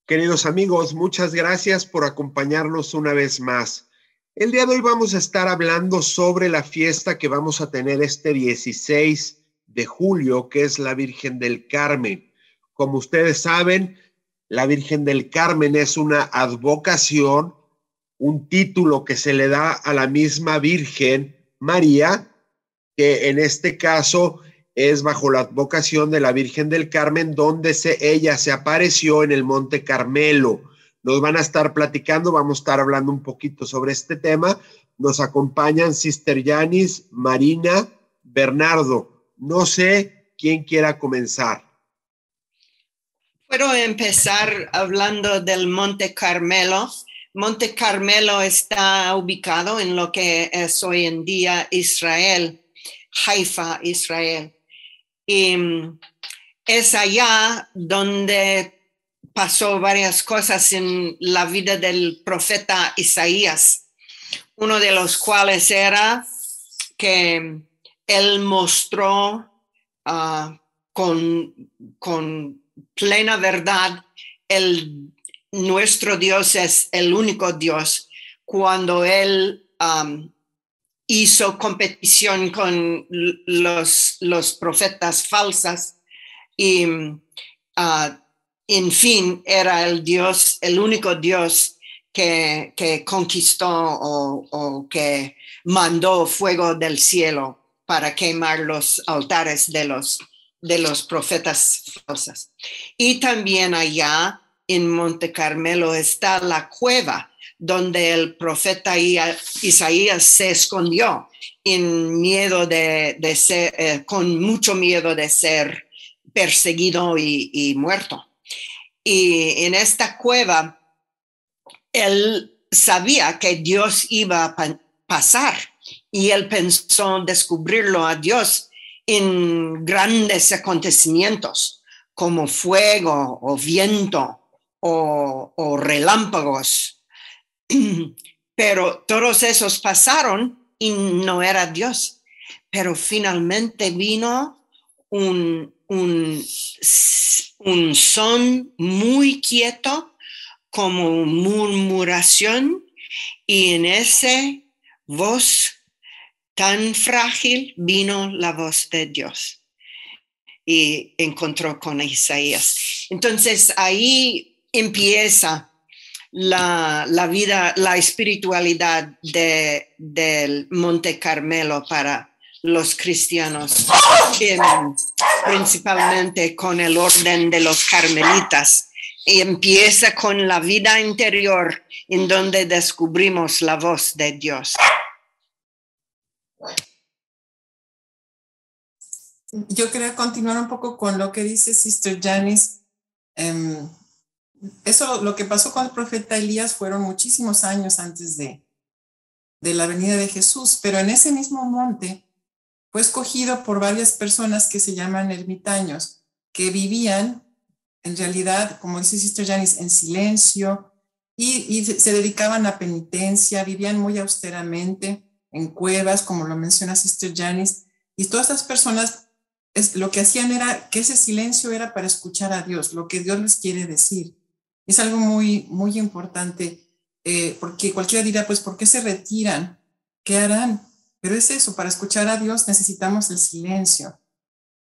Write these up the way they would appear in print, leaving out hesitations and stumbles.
Queridos amigos, muchas gracias por acompañarnos una vez más. El día de hoy vamos a estar hablando sobre la fiesta que vamos a tener este 16 de julio, que es la Virgen del Carmen. Como ustedes saben, la Virgen del Carmen es una advocación, un título que se le da a la misma Virgen María, que en este caso es bajo la advocación de la Virgen del Carmen, donde ella se apareció en el Monte Carmelo. Nos van a estar platicando, vamos a estar hablando un poquito sobre este tema. Nos acompañan Sister Yanis, Marina, Bernardo. No sé quién quiera comenzar. Puedo empezar hablando del Monte Carmelo. Monte Carmelo está ubicado en lo que es hoy en día Israel, Haifa, Israel. Y es allá donde pasó varias cosas en la vida del profeta Isaías, uno de los cuales era que él mostró con plena verdad nuestro Dios es el único Dios cuando él hizo competición con los profetas falsas y en fin era el Dios, el único Dios que conquistó o que mandó fuego del cielo para quemar los altares de los profetas falsas. Y también allá en Monte Carmelo está la cueva donde el profeta Isaías se escondió en miedo de ser, con mucho miedo de ser perseguido y muerto. Y en esta cueva él sabía que Dios iba a pasar y él pensó descubrirlo a Dios en grandes acontecimientos como fuego o viento o relámpagos. Pero todos esos pasaron y no era Dios. Pero finalmente vino un son muy quieto, como murmuración, y en esa voz tan frágil vino la voz de Dios y encontró con Isaías. Entonces ahí empieza la vida, la espiritualidad del Monte Carmelo para los cristianos, principalmente con el orden de los carmelitas. Y empieza con la vida interior en donde descubrimos la voz de Dios. Yo quería continuar un poco con lo que dice Sister Janice. Eso, lo que pasó con el profeta Elías fueron muchísimos años antes de la venida de Jesús, pero en ese mismo monte fue escogido por varias personas que se llaman ermitaños, que vivían en realidad, como dice Sister Janice, en silencio y se dedicaban a penitencia, vivían muy austeramente en cuevas, como lo menciona Sister Janice, y todas estas personas lo que hacían era que ese silencio era para escuchar a Dios, lo que Dios les quiere decir. Es algo muy, muy importante, porque cualquiera dirá, pues, ¿por qué se retiran? ¿Qué harán? Pero es eso, para escuchar a Dios necesitamos el silencio.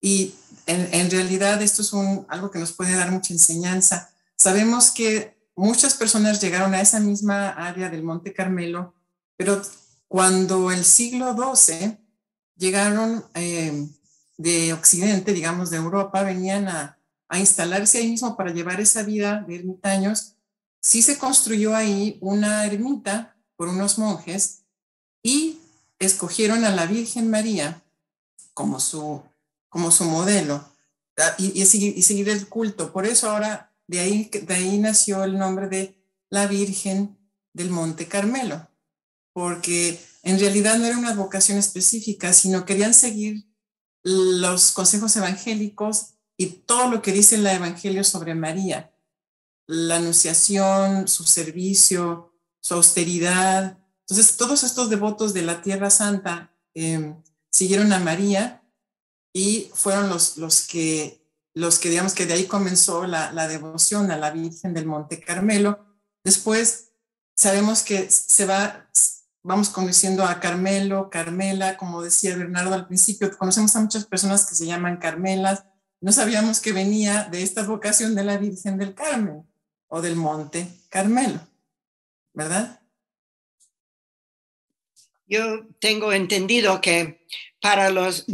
Y en realidad esto es algo que nos puede dar mucha enseñanza. Sabemos que muchas personas llegaron a esa misma área del Monte Carmelo, pero cuando el siglo XII llegaron de Occidente, digamos de Europa, venían a instalarse ahí mismo para llevar esa vida de ermitaños, sí se construyó ahí una ermita por unos monjes y escogieron a la Virgen María como su modelo y seguir el culto. Por eso ahora de ahí nació el nombre de la Virgen del Monte Carmelo, porque en realidad no era una vocación específica, sino querían seguir los consejos evangélicos y todo lo que dice el Evangelio sobre María, la anunciación, su servicio, su austeridad. Entonces, todos estos devotos de la Tierra Santa siguieron a María y fueron los que los que digamos que de ahí comenzó la devoción a la Virgen del Monte Carmelo. Después sabemos que vamos conociendo a Carmelo, Carmela, como decía Bernardo al principio, conocemos a muchas personas que se llaman Carmelas. No sabíamos que venía de esta vocación de la Virgen del Carmen o del Monte Carmelo, ¿verdad? Yo tengo entendido que para los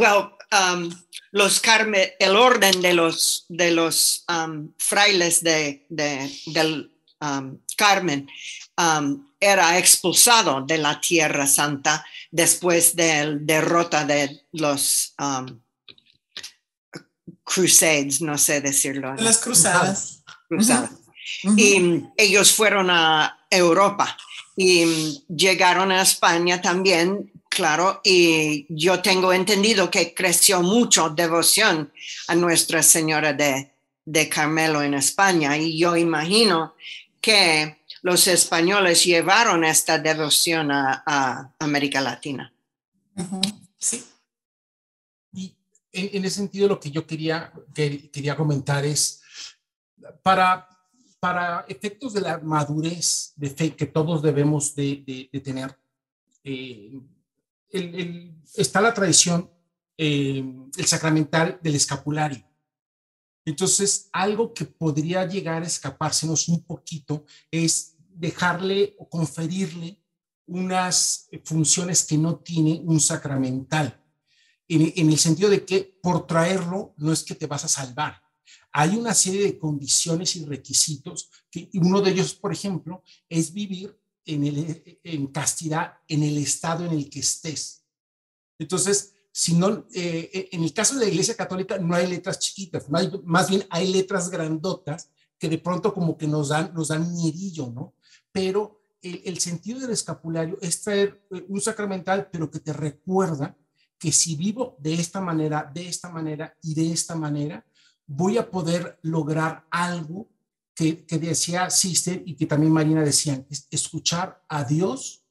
el orden de los frailes del Carmen era expulsado de la Tierra Santa después de la derrota de los Crusades, no sé decirlo. Las cruzadas. Cruzadas. Y ellos fueron a Europa y llegaron a España también, claro, y yo tengo entendido que creció mucho devoción a Nuestra Señora de Carmelo en España, y yo imagino que los españoles llevaron esta devoción a América Latina. Sí. Y en ese sentido lo que yo quería comentar es, para efectos de la madurez de fe que todos debemos de tener, está la tradición, el sacramental del escapulario. Entonces, algo que podría llegar a escapársenos un poquito es dejarle o conferirle unas funciones que no tiene un sacramental, en el sentido de que por traerlo no es que te vas a salvar. Hay una serie de condiciones y requisitos, y uno de ellos, por ejemplo, es vivir en castidad en el estado en el que estés. Entonces, si no, en el caso de la Iglesia Católica no hay letras chiquitas, más bien hay letras grandotas que de pronto como que nos dan miedillo, ¿no? Pero el sentido del escapulario es traer un sacramental, pero que te recuerda que si vivo de esta manera y de esta manera, voy a poder lograr algo que decía Sister y que también Marina decían, es escuchar a Dios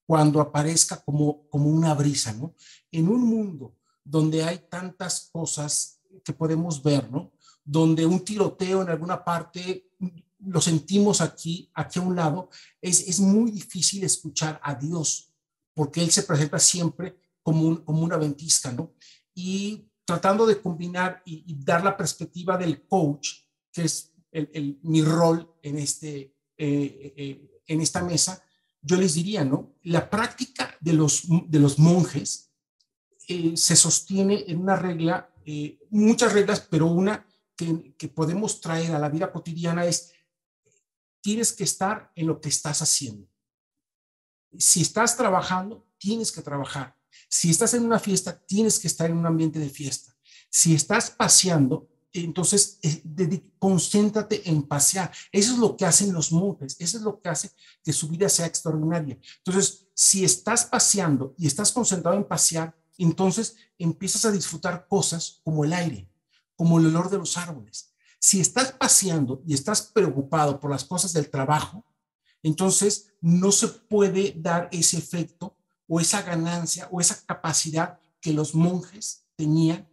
cuando aparezca como una brisa, ¿no? En un mundo donde hay tantas cosas que podemos ver, ¿no? Donde un tiroteo en alguna parte lo sentimos aquí a un lado, es muy difícil escuchar a Dios, porque Él se presenta siempre como una ventisca, ¿no? Y tratando de combinar y dar la perspectiva del coach, que es mi rol en esta mesa, yo les diría, ¿no? La práctica de los monjes se sostiene en una regla, muchas reglas, pero una que podemos traer a la vida cotidiana es: tienes que estar en lo que estás haciendo. Si estás trabajando, tienes que trabajar. Si estás en una fiesta, tienes que estar en un ambiente de fiesta. Si estás paseando, entonces concéntrate en pasear. Eso es lo que hacen los monjes, eso es lo que hace que su vida sea extraordinaria. Entonces, si estás paseando y estás concentrado en pasear, entonces empiezas a disfrutar cosas como el aire, como el olor de los árboles. Si estás paseando y estás preocupado por las cosas del trabajo, entonces no se puede dar ese efecto o esa ganancia o esa capacidad que los monjes tenían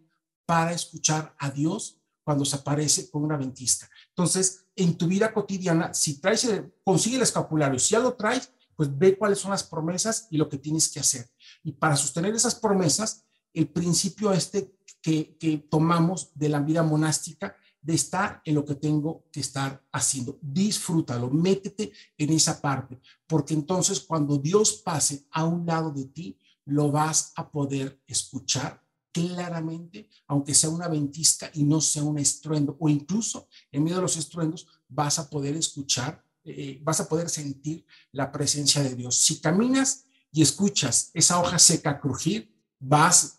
para escuchar a Dios cuando se aparece con una ventisca. Entonces, en tu vida cotidiana, si consigue el escapulario, si ya lo traes, pues ve cuáles son las promesas y lo que tienes que hacer. Y para sostener esas promesas, el principio que tomamos de la vida monástica, de estar en lo que tengo que estar haciendo. Disfrútalo, métete en esa parte, porque entonces cuando Dios pase a un lado de ti, lo vas a poder escuchar claramente, aunque sea una ventisca y no sea un estruendo, o incluso en medio de los estruendos vas a poder escuchar, vas a poder sentir la presencia de Dios. Si caminas y escuchas esa hoja seca crujir, vas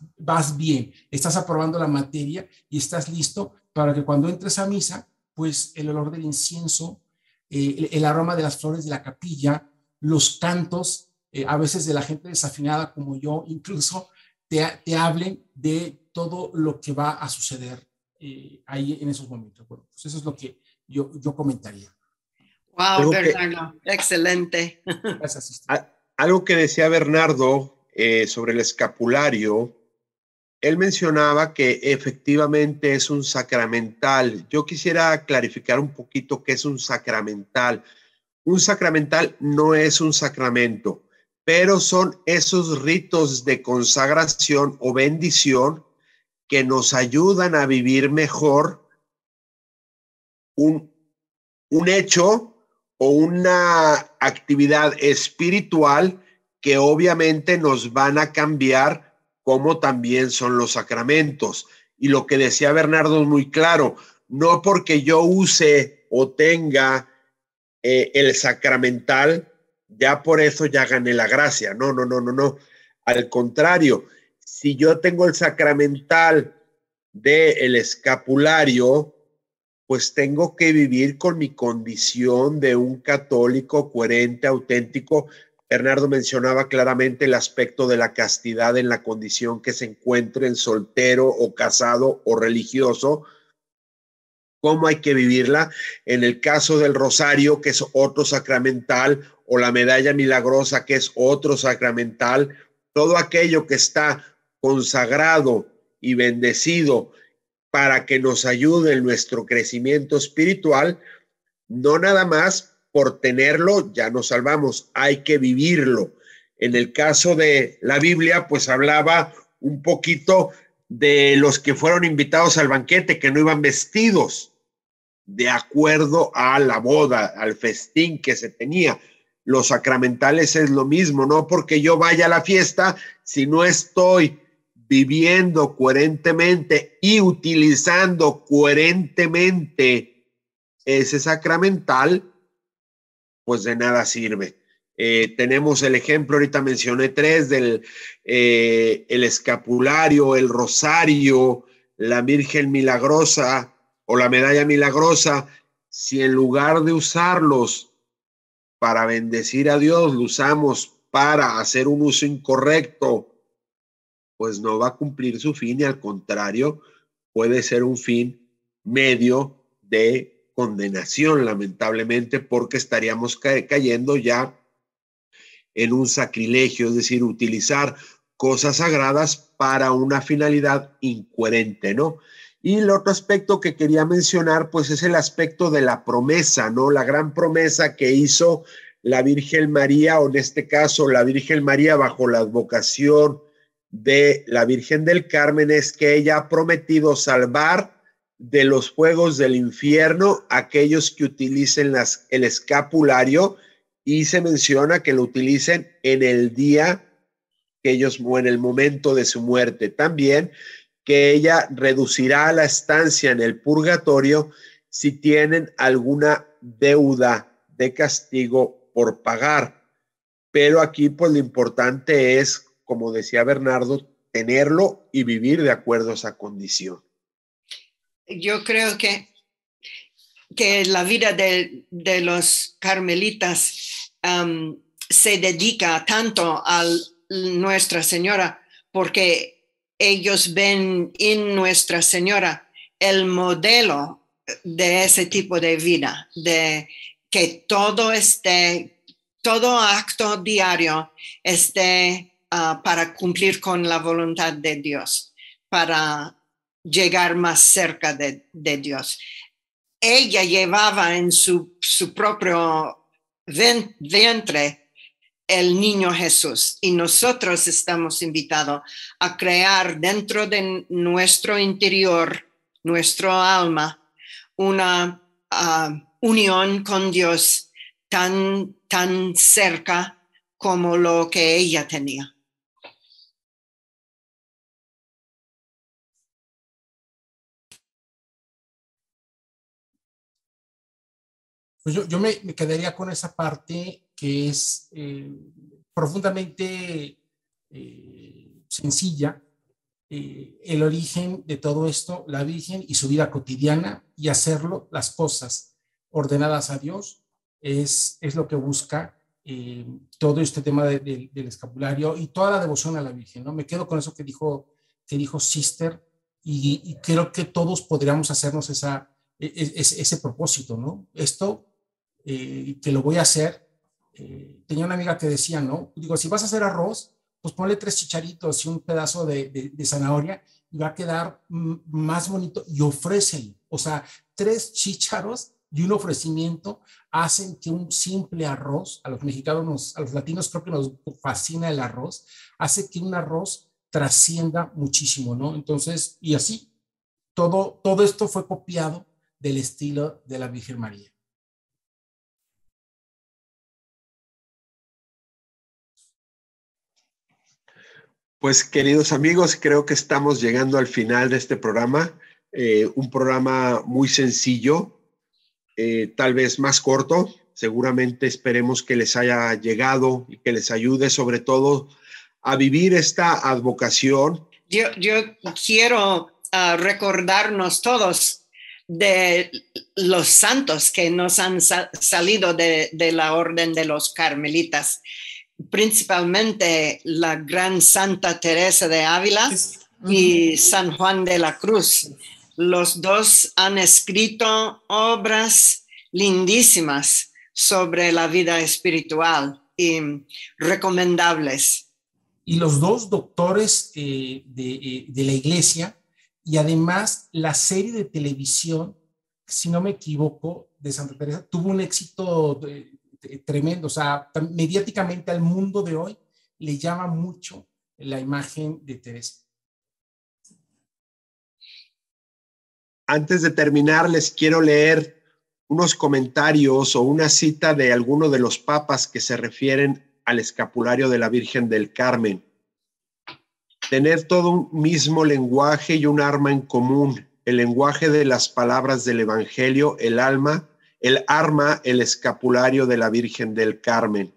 bien, estás aprobando la materia y estás listo para que cuando entres a misa, pues el olor del incienso, el aroma de las flores de la capilla, los cantos, a veces de la gente desafinada como yo, incluso te hablen de todo lo que va a suceder ahí en esos momentos. Bueno, pues eso es lo que yo comentaría. Wow, Bernardo, excelente. Gracias. Algo que decía Bernardo sobre el escapulario él mencionaba que efectivamente es un sacramental. Yo quisiera clarificar un poquito qué es un sacramental. Un sacramental no es un sacramento, pero son esos ritos de consagración o bendición que nos ayudan a vivir mejor un hecho o una actividad espiritual que obviamente nos van a cambiar, como también son los sacramentos. Y lo que decía Bernardo es muy claro, no porque yo use o tenga el sacramental, ya por eso ya gané la gracia. No, no, no, no, no. Al contrario, si yo tengo el sacramental del escapulario, pues tengo que vivir con mi condición de un católico coherente, auténtico. Bernardo mencionaba claramente el aspecto de la castidad en la condición que se encuentre en soltero o casado o religioso, cómo hay que vivirla. En el caso del rosario, que es otro sacramental, o la medalla milagrosa, que es otro sacramental, todo aquello que está consagrado y bendecido para que nos ayude en nuestro crecimiento espiritual, no nada más por tenerlo ya nos salvamos, hay que vivirlo. En el caso de la Biblia, pues hablaba un poquito de los que fueron invitados al banquete, que no iban vestidos de acuerdo a la boda, al festín que se tenía. Los sacramentales es lo mismo, no porque yo vaya a la fiesta, si no estoy viviendo coherentemente y utilizando coherentemente ese sacramental, pues de nada sirve. Tenemos el ejemplo, ahorita mencioné 3, del el escapulario, el rosario, la Virgen Milagrosa o la medalla milagrosa. Si en lugar de usarlos para bendecir a Dios, lo usamos para hacer un uso incorrecto, pues no va a cumplir su fin y al contrario, puede ser un fin medio de condenación, lamentablemente, porque estaríamos cayendo ya en un sacrilegio, es decir, utilizar cosas sagradas para una finalidad incoherente, ¿no? Y el otro aspecto que quería mencionar, pues es el aspecto de la promesa, ¿no? La gran promesa que hizo la Virgen María, o en este caso la Virgen María bajo la advocación de la Virgen del Carmen, es que ella ha prometido salvar de los fuegos del infierno a aquellos que utilicen el escapulario, y se menciona que lo utilicen en el día que ellos, o en el momento de su muerte. También que ella reducirá la estancia en el purgatorio si tienen alguna deuda de castigo por pagar. Pero aquí pues lo importante es, como decía Bernardo, tenerlo y vivir de acuerdo a esa condición. Yo creo que la vida de los carmelitas se dedica tanto a Nuestra Señora porque ellos ven en Nuestra Señora el modelo de ese tipo de vida, de que todo acto diario esté para cumplir con la voluntad de Dios, para llegar más cerca de Dios. Ella llevaba en su propio vientre el niño Jesús, y nosotros estamos invitados a crear dentro de nuestro interior, nuestro alma, una unión con Dios tan cerca como lo que ella tenía. Pues yo me quedaría con esa parte que es profundamente sencilla, el origen de todo esto, la Virgen y su vida cotidiana, y hacerlo, las cosas ordenadas a Dios, es lo que busca todo este tema del escapulario y toda la devoción a la Virgen, ¿no? Me quedo con eso que dijo Sister, y creo que todos podríamos hacernos ese propósito, ¿no? Esto que lo voy a hacer. Tenía una amiga que decía, ¿no? Digo, si vas a hacer arroz, pues ponle 3 chicharitos y un pedazo de zanahoria y va a quedar más bonito, y ofrécelo. O sea, 3 chícharos y un ofrecimiento hacen que un simple arroz, a los mexicanos, a los latinos creo que nos fascina el arroz, hace que un arroz trascienda muchísimo, ¿no? Entonces, y así, todo esto fue copiado del estilo de la Virgen María. Pues queridos amigos, creo que estamos llegando al final de este programa, un programa muy sencillo, tal vez más corto. Seguramente esperemos que les haya llegado y que les ayude sobre todo a vivir esta advocación. Yo quiero recordarnos todos de los santos que nos han salido de la orden de los carmelitas, principalmente la gran Santa Teresa de Ávila y San Juan de la Cruz. Los dos han escrito obras lindísimas sobre la vida espiritual y recomendables. Y los dos doctores de la iglesia, y además la serie de televisión, si no me equivoco, de Santa Teresa, tuvo un éxito tremendo. O sea, mediáticamente al mundo de hoy le llama mucho la imagen de Teresa. Antes de terminar, les quiero leer unos comentarios o una cita de alguno de los papas que se refieren al escapulario de la Virgen del Carmen. Tener todo un mismo lenguaje y un arma en común, el lenguaje de las palabras del Evangelio, el arma, el escapulario de la Virgen del Carmen.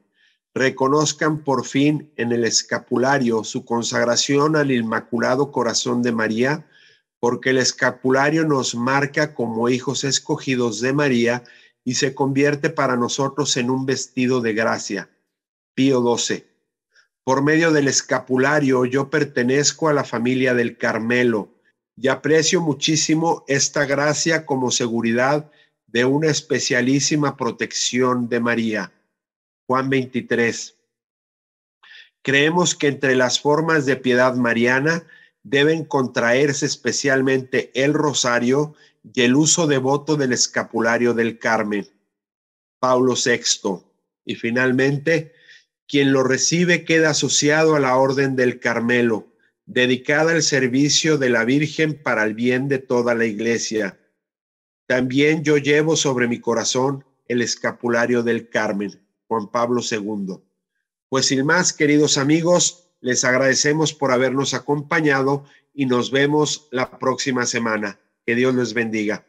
Reconozcan por fin en el escapulario su consagración al Inmaculado Corazón de María, porque el escapulario nos marca como hijos escogidos de María y se convierte para nosotros en un vestido de gracia. Pío XII. Por medio del escapulario yo pertenezco a la familia del Carmelo y aprecio muchísimo esta gracia como seguridad de una especialísima protección de María. Juan 23. Creemos que entre las formas de piedad mariana deben contraerse especialmente el rosario y el uso devoto del escapulario del Carmen. Pablo VI. Y finalmente, quien lo recibe queda asociado a la Orden del Carmelo, dedicada al servicio de la Virgen para el bien de toda la Iglesia. También yo llevo sobre mi corazón el escapulario del Carmen. Juan Pablo II. Pues sin más, queridos amigos, les agradecemos por habernos acompañado y nos vemos la próxima semana. Que Dios les bendiga.